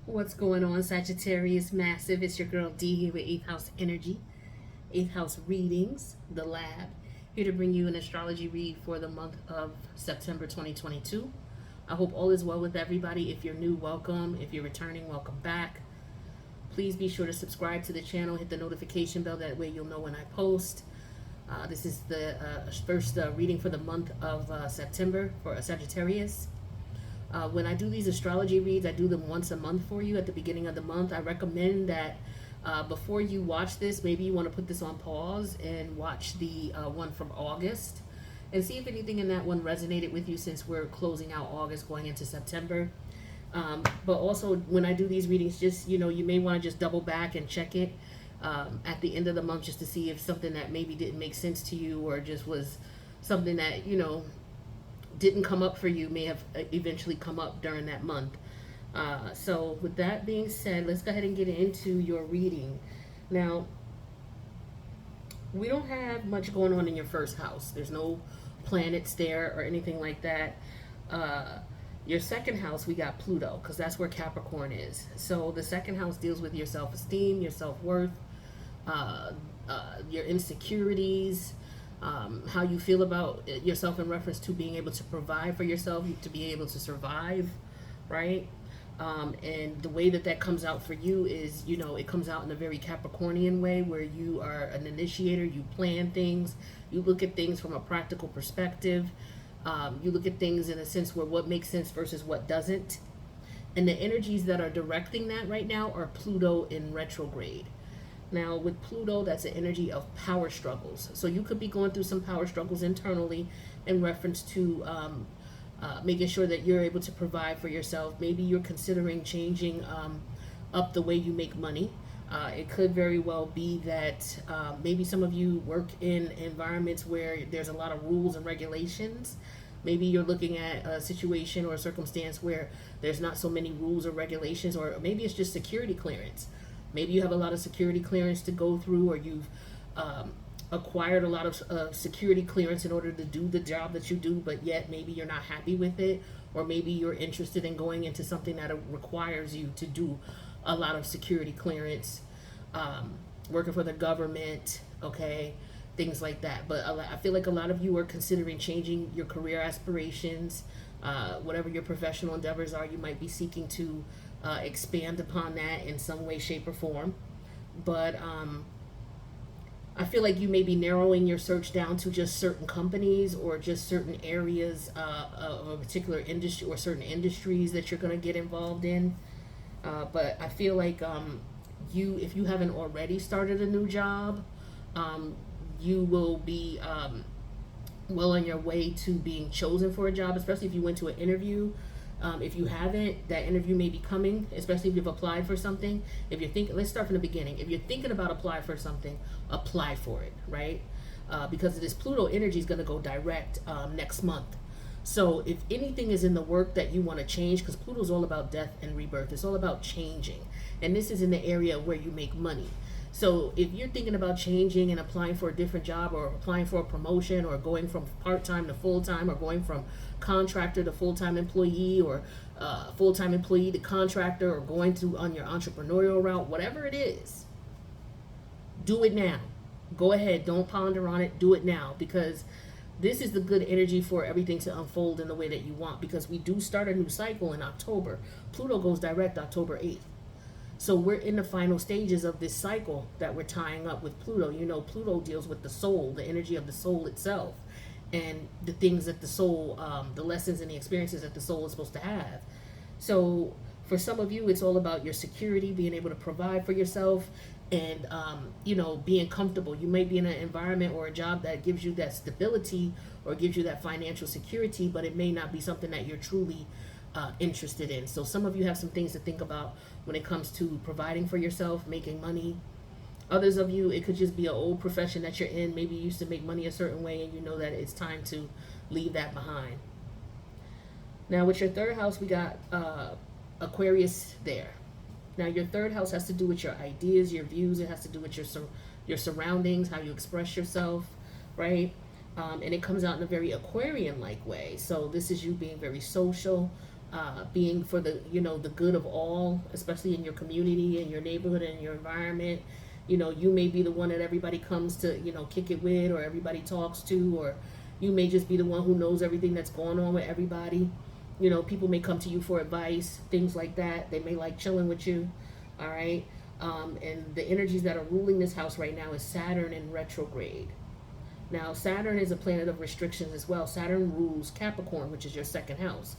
What's going on, Sagittarius Massive? It's your girl D here with 8th House Energy, 8th House Readings, The Lab. Here to bring you an astrology read for the month of September 2022. I hope all is well with everybody. If you're new, welcome. If you're returning, welcome back. Please be sure to subscribe to the channel, hit the notification bell. That way you'll know when I post. This is the first reading for the month of September for Sagittarius. When I do these astrology reads, I do them once a month for you at the beginning of the month. I recommend that before you watch this, maybe you want to put this on pause and watch the one from August and see if anything in that one resonated with you, since we're closing out August going into September. But also when I do these readings, just, you may want to just double back and check it at the end of the month, just to see if something that maybe didn't make sense to you, or just was something that, didn't come up for you, may have eventually come up during that month. So with that being said, let's go ahead and get into your reading. Now, we don't have much going on in your first house. There's no planets there or anything like that. Your second house, we got Pluto, because that's where Capricorn is. So the second house deals with your self-esteem, your self-worth, your insecurities, how you feel about yourself in reference to being able to provide for yourself, to be able to survive, right? And the way that comes out for you is, it comes out in a very Capricornian way, where you are an initiator, you plan things, you look at things from a practical perspective, you look at things in a sense where what makes sense versus what doesn't. And the energies that are directing that right now are Pluto in retrograde. Now, with Pluto, that's an energy of power struggles. So you could be going through some power struggles internally in reference to making sure that you're able to provide for yourself. Maybe you're considering changing up the way you make money. It could very well be that maybe some of you work in environments where there's a lot of rules and regulations. Maybe you're looking at a situation or a circumstance where there's not so many rules or regulations, or maybe it's just security clearance. Maybe you have a lot of security clearance to go through, or you've acquired a lot of security clearance in order to do the job that you do, but yet maybe you're not happy with it, or maybe you're interested in going into something that requires you to do a lot of security clearance, working for the government, okay, things like that. But I feel like a lot of you are considering changing your career aspirations, whatever your professional endeavors are. You might be seeking to expand upon that in some way, shape, or form. But I feel like you may be narrowing your search down to just certain companies, or just certain areas of a particular industry, or certain industries that you're going to get involved in. But I feel like if you haven't already started a new job, you will be well on your way to being chosen for a job, especially if you went to an interview. If you haven't, that interview may be coming, especially if you've applied for something. If you're thinking, let's start from the beginning. If you're thinking about applying for something, apply for it, right? Because this Pluto energy is going to go direct next month. So if anything is in the work that you want to change, because Pluto is all about death and rebirth, it's all about changing. And this is in the area where you make money. So if you're thinking about changing and applying for a different job, or applying for a promotion, or going from part-time to full-time, or going from contractor to full-time employee, or full-time employee to contractor, or going on your entrepreneurial route, whatever it is, do it now. Go ahead. Don't ponder on it. Do it now, because this is the good energy for everything to unfold in the way that you want, because we do start a new cycle in October. Pluto goes direct October 8th. So we're in the final stages of this cycle that we're tying up with Pluto. Pluto deals with the soul, the energy of the soul itself, and the things that the soul, the lessons and the experiences that the soul is supposed to have. So for some of you, it's all about your security, being able to provide for yourself, and being comfortable. You may be in an environment or a job that gives you that stability, or gives you that financial security, but it may not be something that you're truly interested in. So some of you have some things to think about when it comes to providing for yourself, making money. Others of you, it could just be an old profession that you're in. Maybe you used to make money a certain way, and you know that it's time to leave that behind. Now with your third house, we got Aquarius there. Now your third house has to do with your ideas, your views. It has to do with your surroundings, how you express yourself, right? And it comes out in a very Aquarian-like way. So this is you being very social, being for the, the good of all, especially in your community and your neighborhood and your environment. You may be the one that everybody comes to, kick it with, or everybody talks to, or you may just be the one who knows everything that's going on with everybody. People may come to you for advice, things like that. They may like chilling with you. All right. And the energies that are ruling this house right now is Saturn in retrograde. Now, Saturn is a planet of restrictions as well. Saturn rules Capricorn, which is your second house.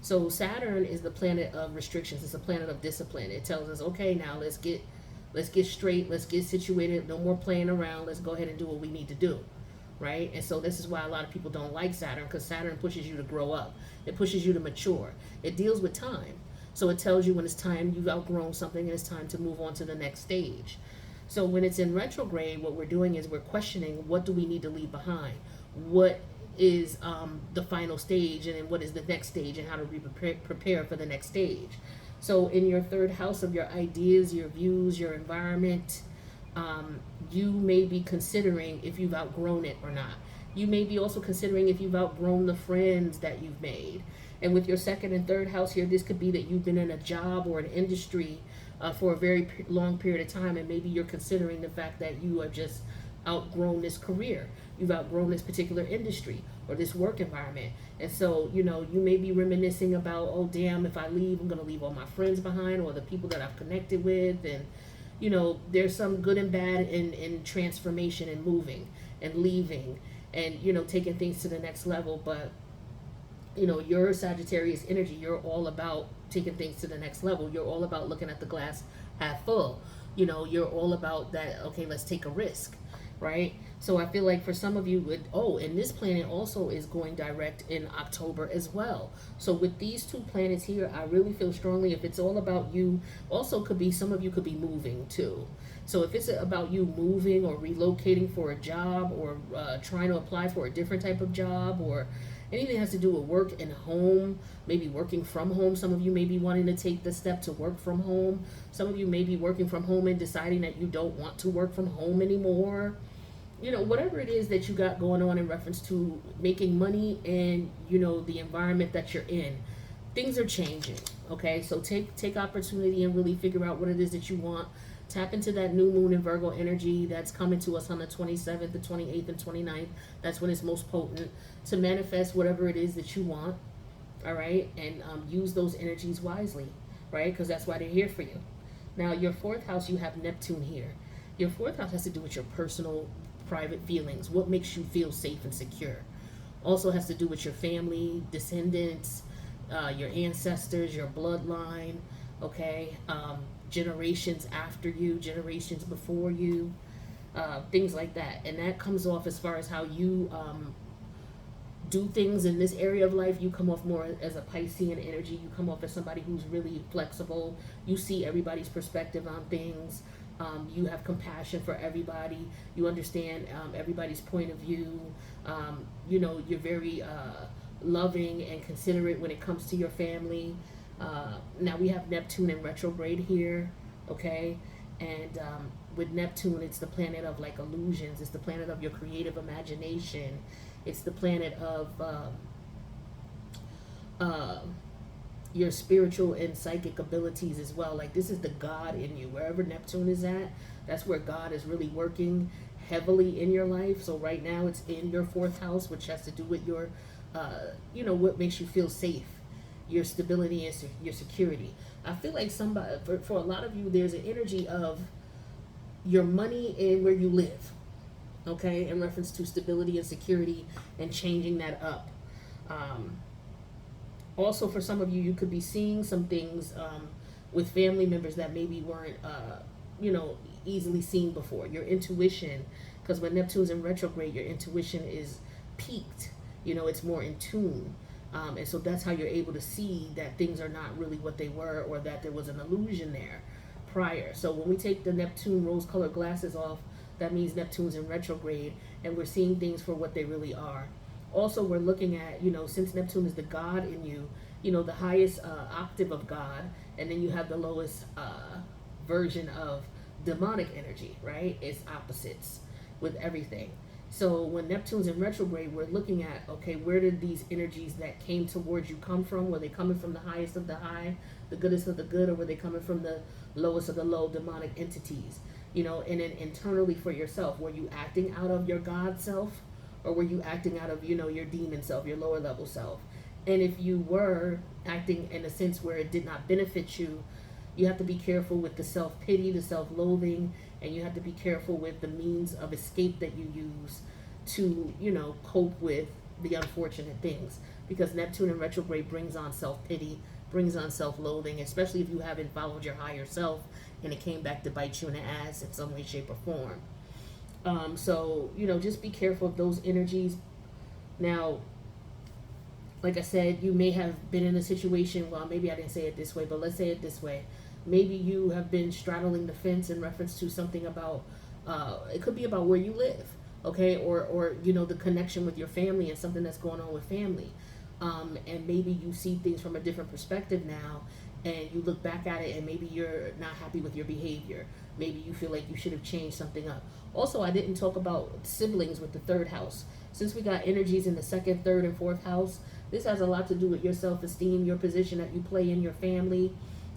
So Saturn is the planet of restrictions. It's a planet of discipline. It tells us, okay, now let's get straight, let's get situated, no more playing around, let's go ahead and do what we need to do, right? And so this is why a lot of people don't like Saturn, because Saturn pushes you to grow up. It pushes you to mature. It deals with time. So it tells you when it's time, you've outgrown something, and it's time to move on to the next stage. So when it's in retrograde, what we're doing is we're questioning, what do we need to leave behind? What is the final stage, and then what is the next stage, and how to prepare for the next stage. So in your third house of your ideas, your views, your environment, you may be considering if you've outgrown it or not. You may be also considering if you've outgrown the friends that you've made. And with your second and third house here, this could be that you've been in a job or an industry for a very long period of time, and maybe you're considering the fact that you have just outgrown this career. You've outgrown this particular industry or this work environment. And so, you may be reminiscing about, oh, damn, if I leave, I'm going to leave all my friends behind, or the people that I've connected with. And, there's some good and bad in transformation and moving and leaving and, taking things to the next level. But, your Sagittarius energy, you're all about taking things to the next level. You're all about looking at the glass half full. You're all about that, okay, let's take a risk, right? So I feel like for some of you, and this planet also is going direct in October as well. So with these two planets here, I really feel strongly if it's all about you, also could be, some of you could be moving too. So if it's about you moving or relocating for a job, or trying to apply for a different type of job, or anything that has to do with work and home, maybe working from home. Some of you may be wanting to take the step to work from home. Some of you may be working from home and deciding that you don't want to work from home anymore. Whatever it is that you got going on in reference to making money and, the environment that you're in, things are changing, okay? So take opportunity and really figure out what it is that you want. Tap into that new moon in Virgo energy that's coming to us on the 27th, the 28th, and 29th. That's when it's most potent to manifest whatever it is that you want, all right? And use those energies wisely, right? Because that's why they're here for you. Now, your fourth house, you have Neptune here. Your fourth house has to do with your personal, private feelings, what makes you feel safe and secure. Also has to do with your family, descendants, your ancestors, your bloodline, okay? Generations after you, generations before you, things like that. And that comes off as far as how you do things in this area of life. You come off more as a Piscean energy. You come off as somebody who's really flexible. You see everybody's perspective on things. You have compassion for everybody. You understand everybody's point of view. You're very loving and considerate when it comes to your family. Now we have Neptune in retrograde here, okay? And with Neptune, it's the planet of like illusions. It's the planet of your creative imagination. It's the planet of your spiritual and psychic abilities as well. Like, this is the God in you. Wherever Neptune is at, that's where God is really working heavily in your life. So right now it's in your fourth house, which has to do with your, what makes you feel safe, your stability and your security. I feel like somebody, for a lot of you, there's an energy of your money and where you live, okay, in reference to stability and security and changing that up. Also, for some of you, you could be seeing some things with family members that maybe weren't, easily seen before. Your intuition, because when Neptune's in retrograde, your intuition is peaked. It's more in tune. And so that's how you're able to see that things are not really what they were, or that there was an illusion there prior. So when we take the Neptune rose-colored glasses off, that means Neptune's in retrograde, and we're seeing things for what they really are. Also, we're looking at, since Neptune is the God in you, the highest octave of God, and then you have the lowest version of demonic energy, right? It's opposites with everything. So when Neptune's in retrograde, we're looking at, okay, where did these energies that came towards you come from? Were they coming from the highest of the high, the goodest of the good, or were they coming from the lowest of the low demonic entities? And then internally for yourself, were you acting out of your God self, or were you acting out of, your demon self, your lower level self? And if you were acting in a sense where it did not benefit you, you have to be careful with the self-pity, the self-loathing, and you have to be careful with the means of escape that you use to, cope with the unfortunate things. Because Neptune in retrograde brings on self-pity, brings on self-loathing, especially if you haven't followed your higher self and it came back to bite you in the ass in some way, shape, or form. So, just be careful of those energies. Now, like I said, you may have been in a situation, well, maybe I didn't say it this way, but let's say it this way. Maybe you have been straddling the fence in reference to something about, it could be about where you live, okay? Or the connection with your family and something that's going on with family. And maybe you see things from a different perspective now, and you look back at it and maybe you're not happy with your behavior. Maybe you feel like you should have changed something up. Also, I didn't talk about siblings with the third house. Since we got energies in the second, third, and fourth house, this has a lot to do with your self-esteem, your position that you play in your family,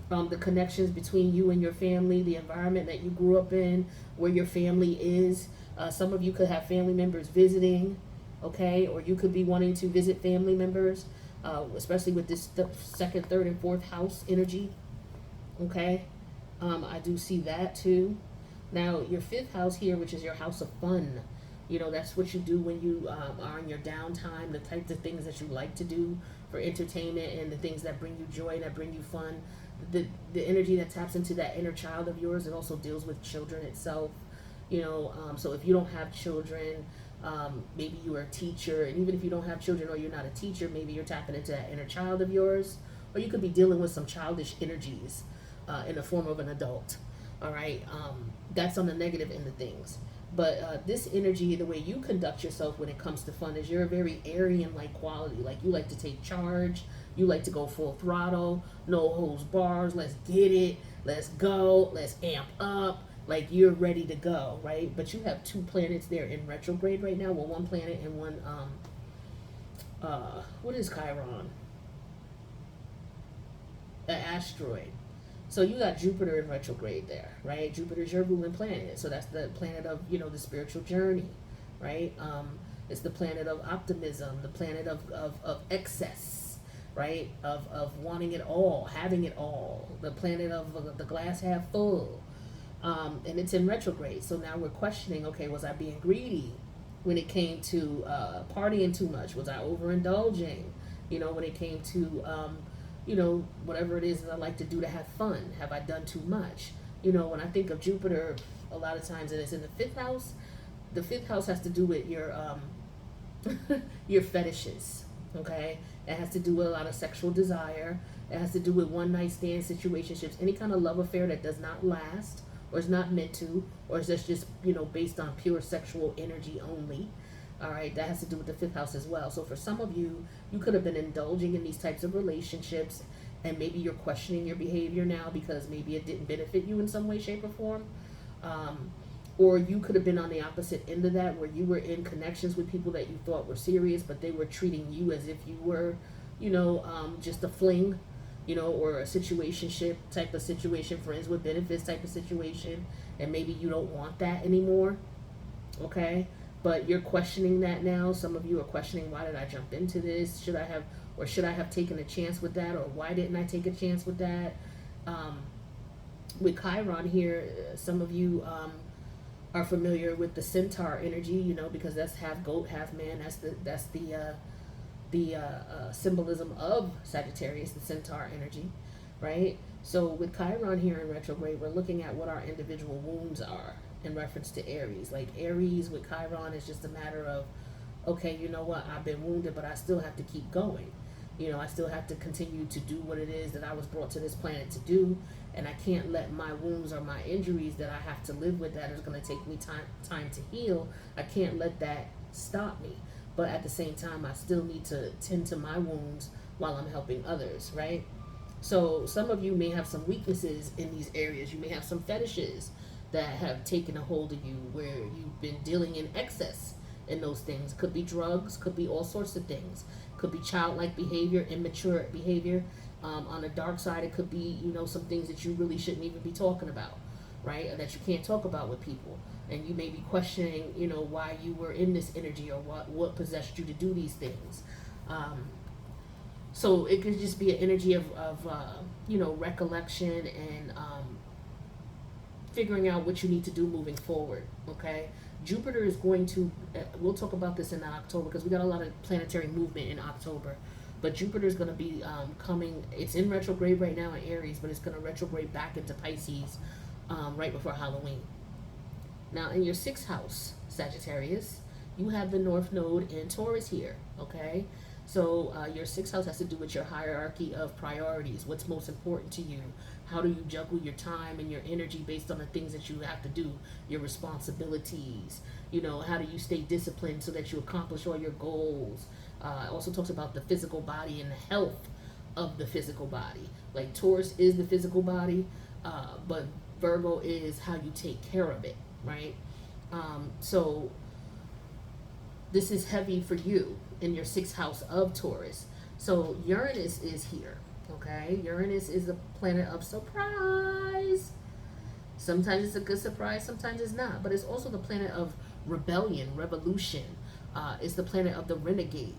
the connections between you and your family, the environment that you grew up in, where your family is. Some of you could have family members visiting, okay? Or you could be wanting to visit family members, especially with this second, third, and fourth house energy, okay? I do see that too. Now, your fifth house here, which is your house of fun, that's what you do when you are in your downtime, the types of things that you like to do for entertainment and the things that bring you joy, that bring you fun. The energy that taps into that inner child of yours, it also deals with children itself. So if you don't have children, maybe you are a teacher, and even if you don't have children or you're not a teacher, maybe you're tapping into that inner child of yours, or you could be dealing with some childish energies in the form of an adult. All right, that's on the negative end of things. But this energy, the way you conduct yourself when it comes to fun, is you're a very Aryan-like quality. Like, you like to take charge, you like to go full throttle, no holds bars, let's get it, let's go, let's amp up. Like, you're ready to go, right? But you have two planets there in retrograde right now. Well, one planet and one, what is Chiron? An asteroid. So you got Jupiter in retrograde there, right? Jupiter's your ruling planet. So that's the planet of, the spiritual journey, right? It's the planet of optimism, the planet of excess, right? Of wanting it all, having it all. The planet of the glass half full. And it's in retrograde. So now we're questioning, okay, was I being greedy when it came to partying too much? Was I overindulging? When it came to whatever it is that I like to do to have fun. Have I done too much? When I think of Jupiter, a lot of times, and it's in the fifth house. The fifth house has to do with your your fetishes. Okay, it has to do with a lot of sexual desire. It has to do with one night stand situationships, any kind of love affair that does not last, or is not meant to, or is just based on pure sexual energy only. All right, that has to do with the fifth house as well. So for some of you, you could have been indulging in these types of relationships, and maybe you're questioning your behavior now because maybe it didn't benefit you in some way, shape, or form. Or you could have been on the opposite end of that, where you were in connections with people that you thought were serious, but they were treating you as if you were, just a fling, or a situationship type of situation, friends with benefits type of situation, and maybe you don't want that anymore. Okay? But you're questioning that now. Some of you are questioning, why did I jump into this? Should I have taken a chance with that? Or why didn't I take a chance with that? With Chiron here, some of you are familiar with the centaur energy, because that's half goat, half man. That's the symbolism of Sagittarius, the centaur energy, right? So with Chiron here in retrograde, we're looking at what our individual wounds are in reference to Aries. Like, Aries with Chiron is just a matter of, okay, you know what, I've been wounded, but I still have to keep going. I still have to continue to do what it is that I was brought to this planet to do, and I can't let my wounds or my injuries that I have to live with that is going to take me time to heal. I can't let that stop me. But at the same time, I still need to tend to my wounds while I'm helping others, right? So some of you may have some weaknesses in these areas. You may have some fetishes that have taken a hold of you, where you've been dealing in excess in those things. Could be drugs, could be all sorts of things. Could be childlike behavior, immature behavior. On the dark side, it could be, some things that you really shouldn't even be talking about, right? Or that you can't talk about with people. And you may be questioning, why you were in this energy, or what possessed you to do these things. So it could just be an energy of recollection and figuring out what you need to do moving forward, okay? Jupiter is going to, we'll talk about this in October because we got a lot of planetary movement in October. But Jupiter is going to be coming, it's in retrograde right now in Aries, but it's going to retrograde back into Pisces right before Halloween. Now, in your 6th house, Sagittarius, you have the North Node in Taurus here, okay? So your 6th house has to do with your hierarchy of priorities. What's most important to you? How do you juggle your time and your energy based on the things that you have to do, your responsibilities? How do you stay disciplined so that you accomplish all your goals? It also talks about the physical body and the health of the physical body. Like Taurus is the physical body, but Virgo is how you take care of it, right? So this is heavy for you in your 6th house of Taurus. So Uranus is here, okay? Uranus is the planet of surprise. Sometimes it's a good surprise, sometimes it's not. But it's also the planet of rebellion, revolution. It's the planet of the renegade.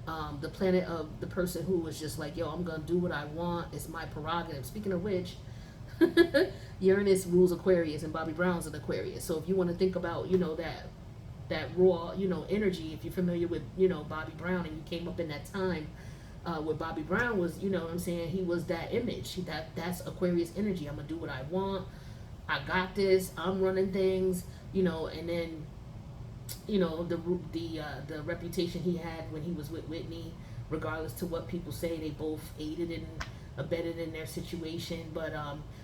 The planet of the person who was just like, yo, I'm going to do what I want. It's my prerogative. Speaking of which, Uranus rules Aquarius, and Bobby Brown's an Aquarius. So if you want to think about, that raw, energy, if you're familiar with, Bobby Brown, and you came up in that time where Bobby Brown was, what I'm saying, he was that image. That's Aquarius energy. I'm going to do what I want. I got this. I'm running things, and then, the reputation he had when he was with Whitney, regardless to what people say, they both aided and abetted in their situation. But,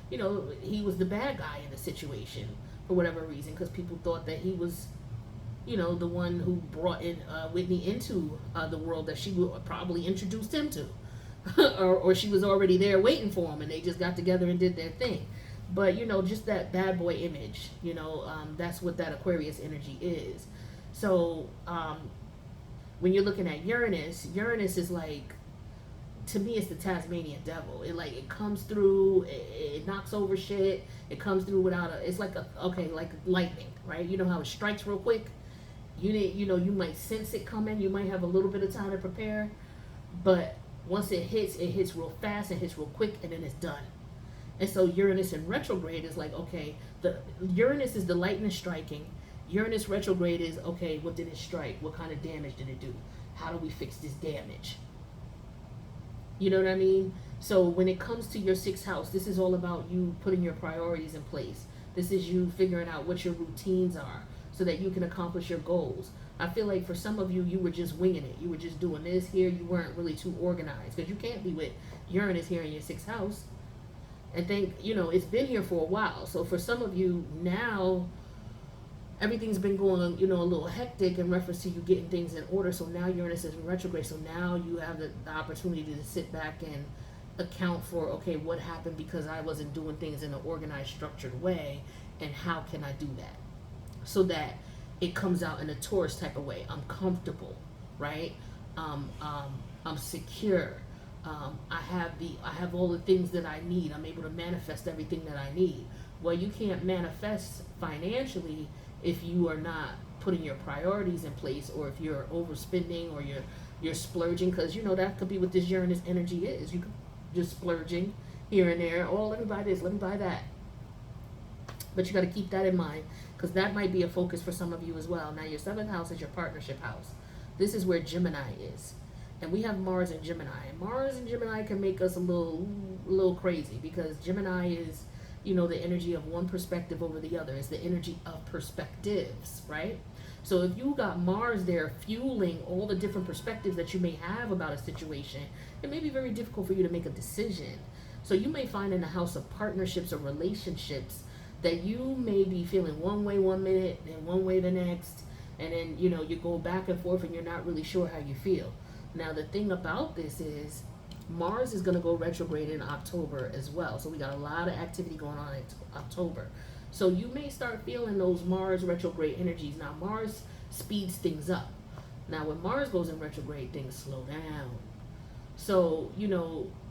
he was the bad guy in the situation for whatever reason, because people thought that he was, the one who brought in Whitney into the world that she probably introduced him to. or she was already there waiting for him, and they just got together and did their thing. But, just that bad boy image, that's what that Aquarius energy is. So, when you're looking at Uranus is like, to me, it's the Tasmanian devil. It comes through, it knocks over shit, it comes through without it's like like lightning, right? You know how it strikes real quick? You might sense it coming, you might have a little bit of time to prepare, but once it hits real fast, it hits real quick, and then it's done. And so Uranus in retrograde is like, okay, the Uranus is the lightning striking. Uranus retrograde is, okay, what did it strike? What kind of damage did it do? How do we fix this damage? You know what I mean? So when it comes to your 6th house, this is all about you putting your priorities in place. This is you figuring out what your routines are so that you can accomplish your goals. I feel like for some of you, you were just winging it. You were just doing this here. You weren't really too organized, because you can't be with Uranus here in your 6th house. And think, it's been here for a while. So for some of you now, everything's been going, a little hectic in reference to you getting things in order. So now Uranus is in retrograde. So now you have the opportunity to sit back and account for, okay, what happened because I wasn't doing things in an organized, structured way, and how can I do that? So that it comes out in a Taurus type of way. I'm comfortable, right? I'm secure. I have all the things that I need. I'm able to manifest everything that I need. Well, you can't manifest financially if you are not putting your priorities in place, or if you're overspending, or you're splurging, because that could be what this Uranus energy is. You could just splurging here and there. Oh, let me buy this, let me buy that. But you got to keep that in mind, because that might be a focus for some of you as well. Now, your 7th house is your partnership house. This is where Gemini is. And we have Mars and Gemini. And Mars and Gemini can make us a little crazy, because Gemini is, the energy of one perspective over the other. It's the energy of perspectives, right? So if you got Mars there fueling all the different perspectives that you may have about a situation, it may be very difficult for you to make a decision. So you may find in the house of partnerships or relationships that you may be feeling one way one minute and one way the next. And then, you go back and forth and you're not really sure how you feel. Now, the thing about this is Mars is going to go retrograde in October as well. So we got a lot of activity going on in October. So you may start feeling those Mars retrograde energies. Now, Mars speeds things up. Now, when Mars goes in retrograde, things slow down. So,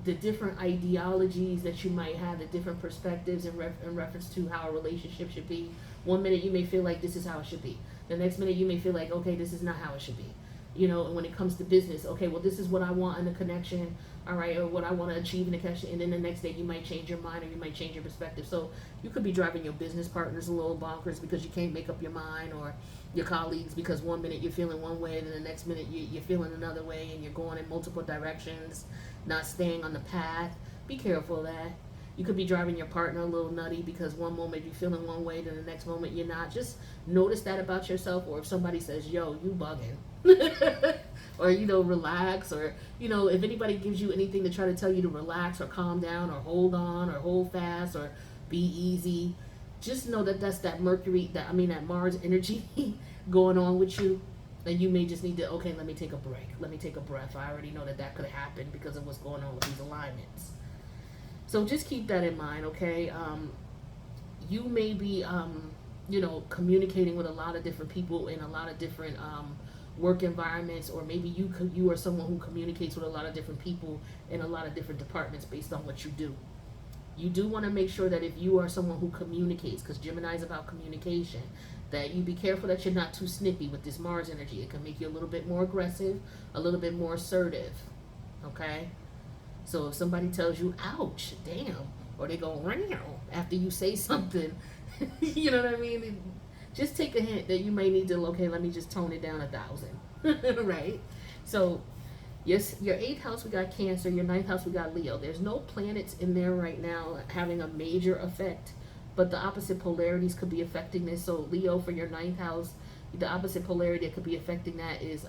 the different ideologies that you might have, the different perspectives in reference to how a relationship should be. One minute you may feel like this is how it should be. The next minute you may feel like, okay, this is not how it should be. And when it comes to business, okay, well, this is what I want in a connection, all right, or what I want to achieve in a connection. And then the next day you might change your mind or you might change your perspective. So you could be driving your business partners a little bonkers because you can't make up your mind, or your colleagues, because one minute you're feeling one way and then the next minute you're feeling another way, and you're going in multiple directions, not staying on the path. Be careful of that. You could be driving your partner a little nutty because one moment you're feeling one way, then the next moment you're not. Just notice that about yourself. Or if somebody says, yo, you bugging. Or, relax. Or, if anybody gives you anything to try to tell you to relax or calm down or hold on or hold fast or be easy, just know that that's that Mercury, that Mars energy going on with you. And you may just need to, okay, let me take a break. Let me take a breath. I already know that could happen because of what's going on with these alignments. So just keep that in mind, okay? You may be, communicating with a lot of different people in a lot of different work environments, or maybe you are someone who communicates with a lot of different people in a lot of different departments based on what you do. You do want to make sure that if you are someone who communicates, because Gemini is about communication, that you be careful that you're not too snippy with this Mars energy. It can make you a little bit more aggressive, a little bit more assertive, okay? So if somebody tells you, ouch, damn, or they go, row, after you say something, you know what I mean? Just take a hint that you may need to, okay, let me just tone it down 1,000, right? So yes, your 8th house, we got Cancer. Your 9th house, we got Leo. There's no planets in there right now having a major effect, but the opposite polarities could be affecting this. So Leo, for your 9th house, the opposite polarity that could be affecting that is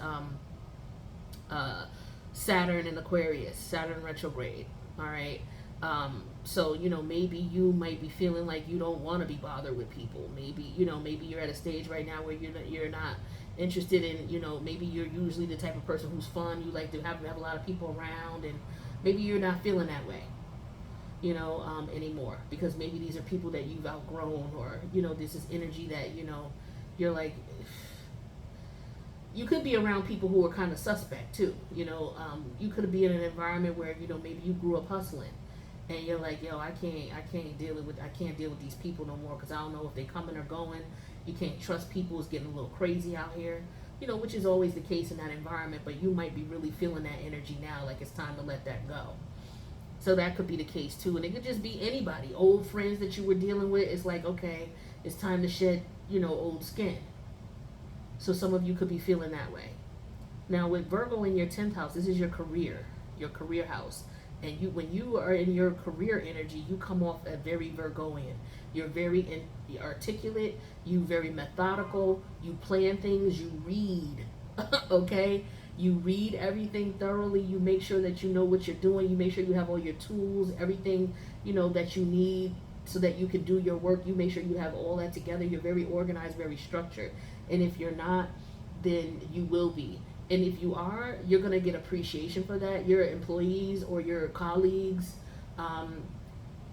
Saturn in Aquarius, Saturn retrograde. All right. So, maybe you might be feeling like you don't want to be bothered with people. Maybe you're at a stage right now where you're not interested in, maybe you're usually the type of person who's fun. You like to have a lot of people around, and maybe you're not feeling that way, anymore, because maybe these are people that you've outgrown, or, this is energy that, you're like, you could be around people who are kind of suspect too. You could be in an environment where, maybe you grew up hustling, and you're like, yo, I can't deal with these people no more, because I don't know if they coming or going. You can't trust people. It's getting a little crazy out here, which is always the case in that environment, but you might be really feeling that energy now, like it's time to let that go. So that could be the case too. And it could just be anybody, old friends that you were dealing with. It's like, okay, it's time to shed, old skin. So some of you could be feeling that way. Now with Virgo in your 10th house, this is your career house. And when you are in your career energy, you come off a very Virgoian. You're very articulate, you very methodical, you plan things, you read, okay? You read everything thoroughly, you make sure that you know what you're doing, you make sure you have all your tools, everything, that you need so that you can do your work. You make sure you have all that together. You're very organized, very structured. And if you're not, then you will be. And if you are, you're going to get appreciation for that. Your employees or your colleagues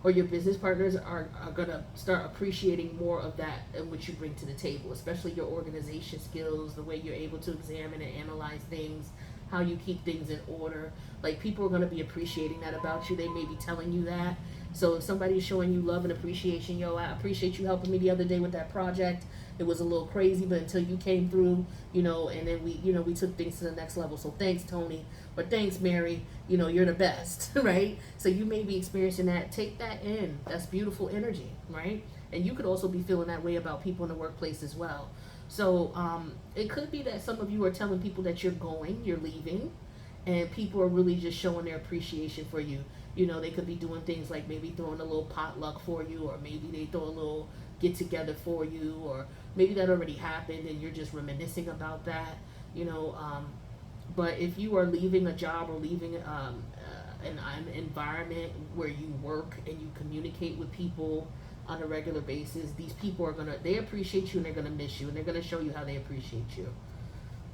or your business partners are going to start appreciating more of that and what you bring to the table, especially your organization skills, the way you're able to examine and analyze things, how you keep things in order. Like, people are going to be appreciating that about you. They may be telling you that. So if somebody's showing you love and appreciation, yo, I appreciate you helping me the other day with that project. It was a little crazy, but until you came through, and then we took things to the next level. So thanks, Tony, or thanks, Mary. You're the best, right? So you may be experiencing that. Take that in. That's beautiful energy, right? And you could also be feeling that way about people in the workplace as well. So it could be that some of you are telling people that you're leaving, and people are really just showing their appreciation for you. They could be doing things like maybe throwing a little potluck for you, or maybe they throw a little get together for you, or maybe that already happened and you're just reminiscing about that, but if you are leaving a job or leaving an environment where you work and you communicate with people on a regular basis, these people they appreciate you, and they're gonna miss you, and they're gonna show you how they appreciate you.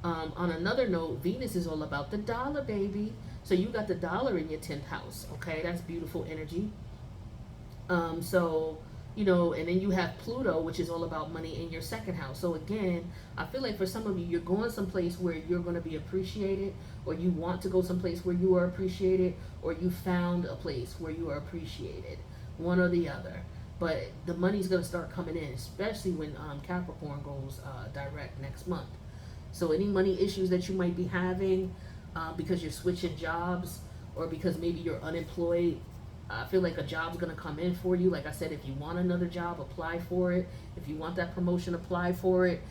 On another note, Venus is all about the dollar, baby. So you got the dollar in your 10th house, okay? That's beautiful energy. So you know, and then you have Pluto, which is all about money in your second house. So again, I feel like for some of you, you're going someplace where you're going to be appreciated, or you want to go someplace where you are appreciated, or you found a place where you are appreciated, one or the other. But the money's going to start coming in, especially when Capricorn goes direct next month. So any money issues that you might be having because you're switching jobs, or because maybe you're unemployed, I feel like a job's going to come in for you. Like I said, if you want another job, apply for it. If you want that promotion, apply for it.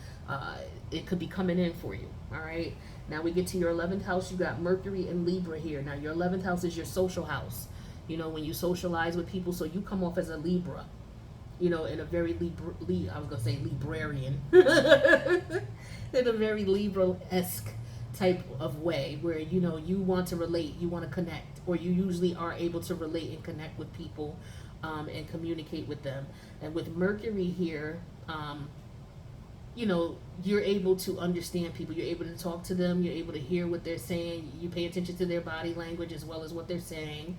It could be coming in for you. All right. Now we get to your 11th house. You got Mercury and Libra here. Now your 11th house is your social house. You know, when you socialize with people, so you come off as a Libra. You know, in a very I was going to say librarian. In a very Libra-esque type of way, where, you know, you want to relate, you want to connect, or you usually are able to relate and connect with people and communicate with them. And with Mercury here, you know, you're able to understand people, you're able to talk to them, you're able to hear what they're saying, you pay attention to their body language as well as what they're saying,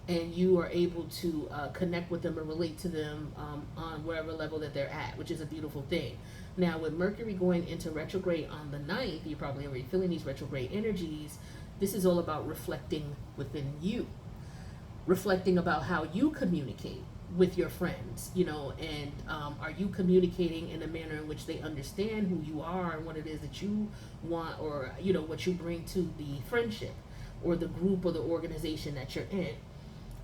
and you are able to connect with them and relate to them on whatever level that they're at, which is a beautiful thing. Now, with Mercury going into retrograde on the 9th, you're probably already feeling these retrograde energies. This is all about reflecting within you, reflecting about how you communicate with your friends, you know, and are you communicating in a manner in which they understand who you are and what it is that you want, or, you know, what you bring to the friendship or the group or the organization that you're in.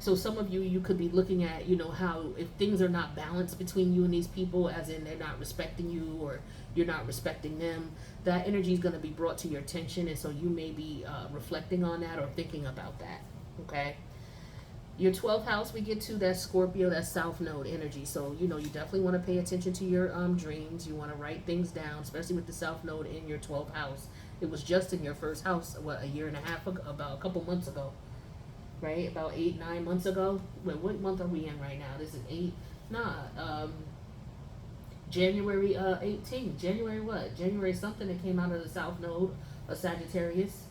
So some of you, you could be looking at, you know, how if things are not balanced between you and these people, as in they're not respecting you or you're not respecting them, that energy is going to be brought to your attention. And so you may be reflecting on that or thinking about that. Okay. Your 12th house, we get to that Scorpio, that South Node energy. So, you know, you definitely want to pay attention to your dreams. You want to write things down, especially with the South Node in your 12th house. It was just in your first house, what, a year and a half ago, about a couple months ago. Right, about 8-9 months ago. Wait, what month are we in right now? This is January 18th. January what? January something that came out of the South Node of Sagittarius.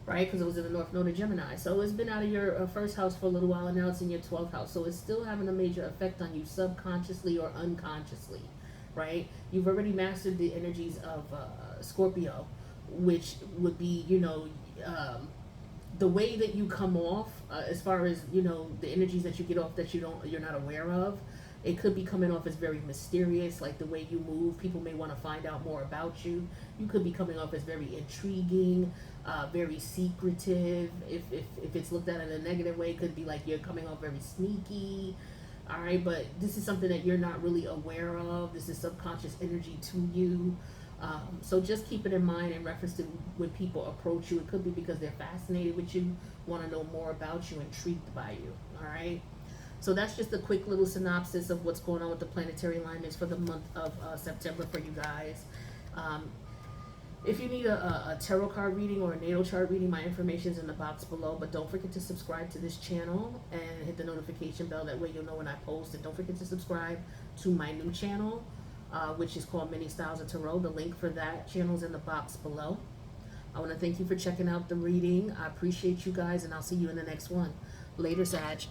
Right, because it was in the North Node of Gemini. So it's been out of your first house for a little while, and now it's in your 12th house. So it's still having a major effect on you subconsciously or unconsciously. Right, you've already mastered the energies of Scorpio, which would be, you know, the way that you come off, as far as, you know, the energies that you get off that you're not aware of, it could be coming off as very mysterious, like the way you move. People may want to find out more about you. You could be coming off as very intriguing, very secretive. If it's looked at in a negative way, it could be like you're coming off very sneaky. All right, but this is something that you're not really aware of. This is subconscious energy to you. So just keep it in mind in reference to when people approach you. It could be because they're fascinated with you, want to know more about you, intrigued by you. All right. So that's just a quick little synopsis of what's going on with the planetary alignments for the month of September for you guys. If you need a tarot card reading or a natal chart reading, my information is in the box below. But don't forget to subscribe to this channel and hit the notification bell. That way you'll know when I post. And don't forget to subscribe to my new channel, which is called Many Styles of Tarot. The link for that channel is in the box below. I want to thank you for checking out the reading. I appreciate you guys, and I'll see you in the next one. Later, Sag.